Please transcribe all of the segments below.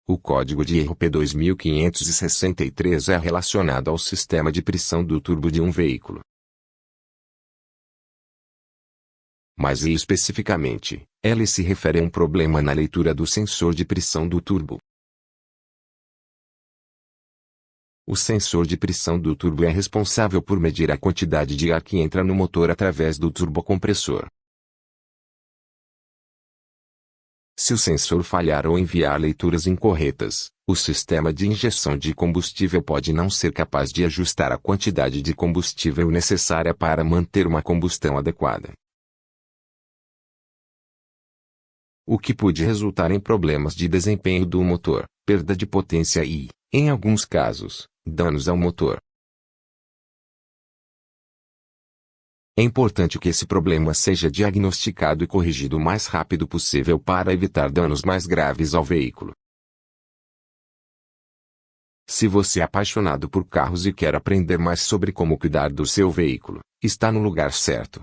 O código de erro P2563 é relacionado ao sistema de pressão do turbo de um veículo. Mais especificamente, ele se refere a um problema na leitura do sensor de pressão do turbo. O sensor de pressão do turbo é responsável por medir a quantidade de ar que entra no motor através do turbocompressor. Se o sensor falhar ou enviar leituras incorretas, o sistema de injeção de combustível pode não ser capaz de ajustar a quantidade de combustível necessária para manter uma combustão adequada, o que pode resultar em problemas de desempenho do motor, perda de potência e, em alguns casos, danos ao motor. É importante que esse problema seja diagnosticado e corrigido o mais rápido possível para evitar danos mais graves ao veículo. Se você é apaixonado por carros e quer aprender mais sobre como cuidar do seu veículo, está no lugar certo.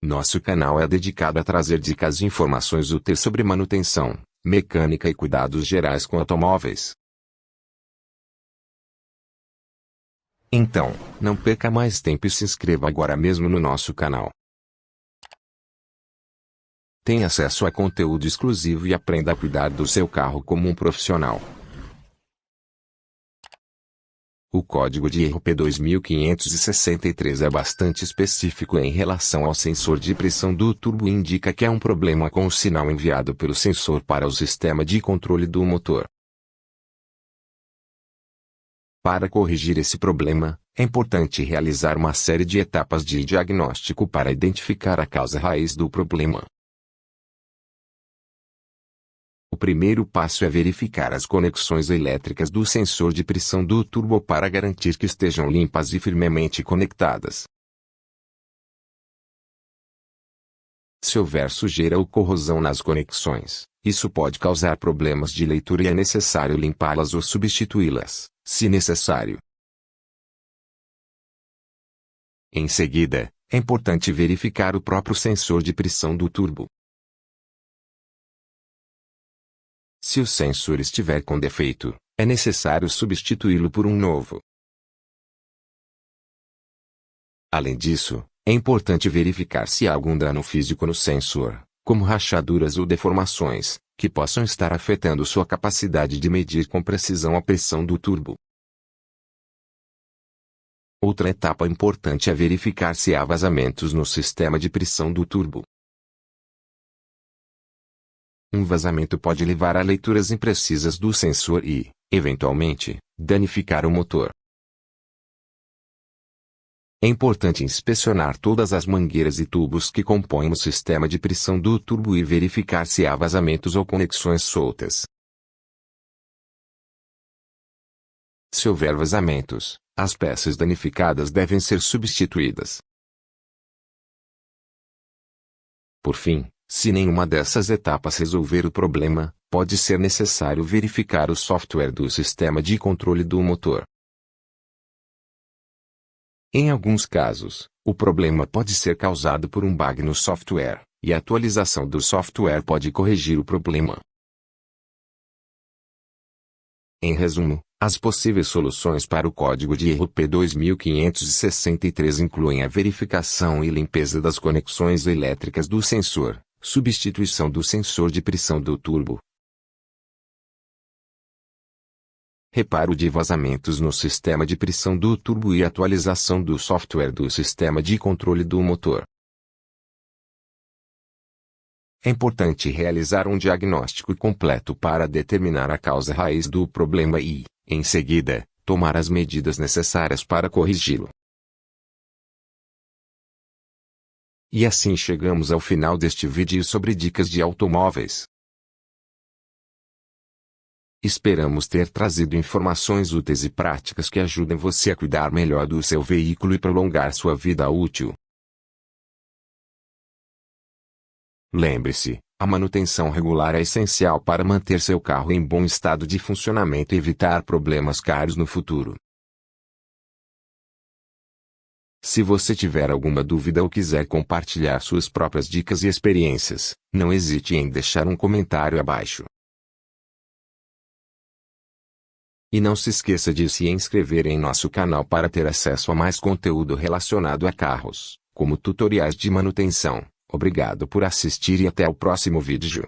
Nosso canal é dedicado a trazer dicas e informações úteis sobre manutenção, mecânica e cuidados gerais com automóveis. Então, não perca mais tempo e se inscreva agora mesmo no nosso canal. Tenha acesso a conteúdo exclusivo e aprenda a cuidar do seu carro como um profissional. O código de erro P2563 é bastante específico em relação ao sensor de pressão do turbo e indica que há um problema com o sinal enviado pelo sensor para o sistema de controle do motor. Para corrigir esse problema, é importante realizar uma série de etapas de diagnóstico para identificar a causa raiz do problema. O primeiro passo é verificar as conexões elétricas do sensor de pressão do turbo para garantir que estejam limpas e firmemente conectadas. Se houver sujeira ou corrosão nas conexões, isso pode causar problemas de leitura e é necessário limpá-las ou substituí-las, se necessário. Em seguida, é importante verificar o próprio sensor de pressão do turbo. Se o sensor estiver com defeito, é necessário substituí-lo por um novo. Além disso, é importante verificar se há algum dano físico no sensor, como rachaduras ou deformações, que possam estar afetando sua capacidade de medir com precisão a pressão do turbo. Outra etapa importante é verificar se há vazamentos no sistema de pressão do turbo. Um vazamento pode levar a leituras imprecisas do sensor e, eventualmente, danificar o motor. É importante inspecionar todas as mangueiras e tubos que compõem o sistema de pressão do turbo e verificar se há vazamentos ou conexões soltas. Se houver vazamentos, as peças danificadas devem ser substituídas. Por fim, se nenhuma dessas etapas resolver o problema, pode ser necessário verificar o software do sistema de controle do motor. Em alguns casos, o problema pode ser causado por um bug no software, e a atualização do software pode corrigir o problema. Em resumo, as possíveis soluções para o código de erro P2563 incluem a verificação e limpeza das conexões elétricas do sensor, substituição do sensor de pressão do turbo, reparo de vazamentos no sistema de pressão do turbo e atualização do software do sistema de controle do motor. É importante realizar um diagnóstico completo para determinar a causa raiz do problema e, em seguida, tomar as medidas necessárias para corrigi-lo. E assim chegamos ao final deste vídeo sobre dicas de automóveis. Esperamos ter trazido informações úteis e práticas que ajudem você a cuidar melhor do seu veículo e prolongar sua vida útil. Lembre-se, a manutenção regular é essencial para manter seu carro em bom estado de funcionamento e evitar problemas caros no futuro. Se você tiver alguma dúvida ou quiser compartilhar suas próprias dicas e experiências, não hesite em deixar um comentário abaixo. E não se esqueça de se inscrever em nosso canal para ter acesso a mais conteúdo relacionado a carros, como tutoriais de manutenção. Obrigado por assistir e até o próximo vídeo.